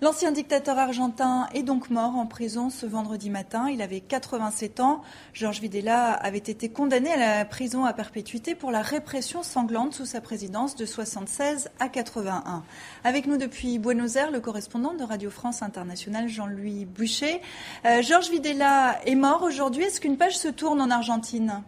L'ancien dictateur argentin est donc mort en prison ce vendredi matin. Il avait 87 ans. Georges Videla avait été condamné à la prison à perpétuité pour la répression sanglante sous sa présidence de 76 à 81. Avec nous depuis Buenos Aires, le correspondant de Radio France Internationale, Jean-Louis Buchet. Georges Videla est mort aujourd'hui. Est-ce qu'une page se tourne en Argentine ?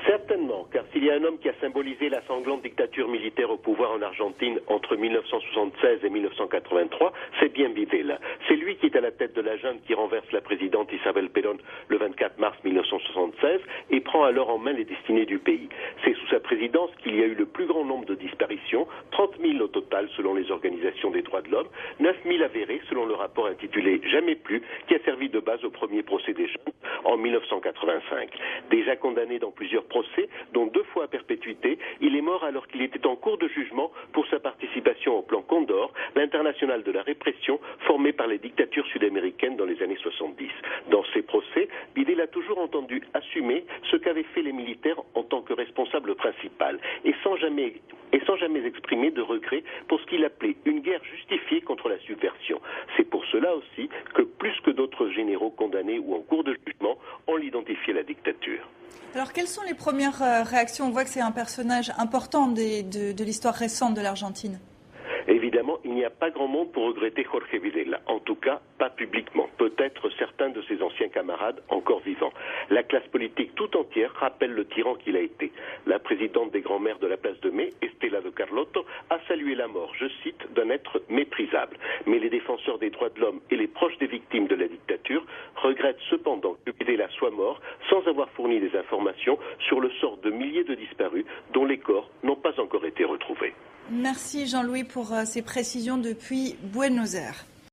Certainement, car s'il y a un homme qui a symbolisé la sanglante dictature militaire au pouvoir en Argentine entre 1976 et 1983, c'est bien Videla. C'est lui qui est à la tête de la junte qui renverse la présidente Isabel Perón le 24 mars 1976 et prend alors en main les destinées du pays. C'est sous sa présidence qu'il y a eu le plus grand nombre de disparitions, 30 000 au total selon les organisations des droits de l'homme, 9 000 avérés selon le rapport intitulé Jamais plus, qui a servi de base au premier procès des juntes en 1985. Déjà condamné dans plusieurs procès, dont 2 fois à perpétuité, il est mort alors qu'il était en cours de jugement pour sa participation au plan Condor, l'international de la répression formé par les dictatures sud-américaines dans les années 70. Dans ces procès, Videla a toujours entendu assumer ce qu'avaient fait les militaires en tant que responsable principal et sans jamais exprimer de regret pour ce qu'il appelait une guerre justifiée contre la subversion. C'est pour cela aussi que plus que d'autres généraux condamnés ou en cours de jugement, on l'identifiait à la dictature. Alors, quelles sont les premières réactions ? On voit que c'est un personnage important de l'histoire récente de l'Argentine. Évidemment, il n'y a pas grand monde pour regretter Jorge Videla, en tout cas pas publiquement, peut-être certains de ses anciens camarades encore vivants. La classe politique tout entière rappelle le tyran qu'il a été. La présidente des grands-mères de la place de Mai, Estela de Carlotto, a salué la mort, je cite, d'un être méprisable. Mais les défenseurs des droits de l'homme et les proches des victimes de la dictature regrettent cependant que Videla soit mort sans avoir fourni des informations sur le sort de milliers de disparus dont les corps n'ont pas encore été retrouvés. Merci Jean-Louis pour ces précisions depuis Buenos Aires.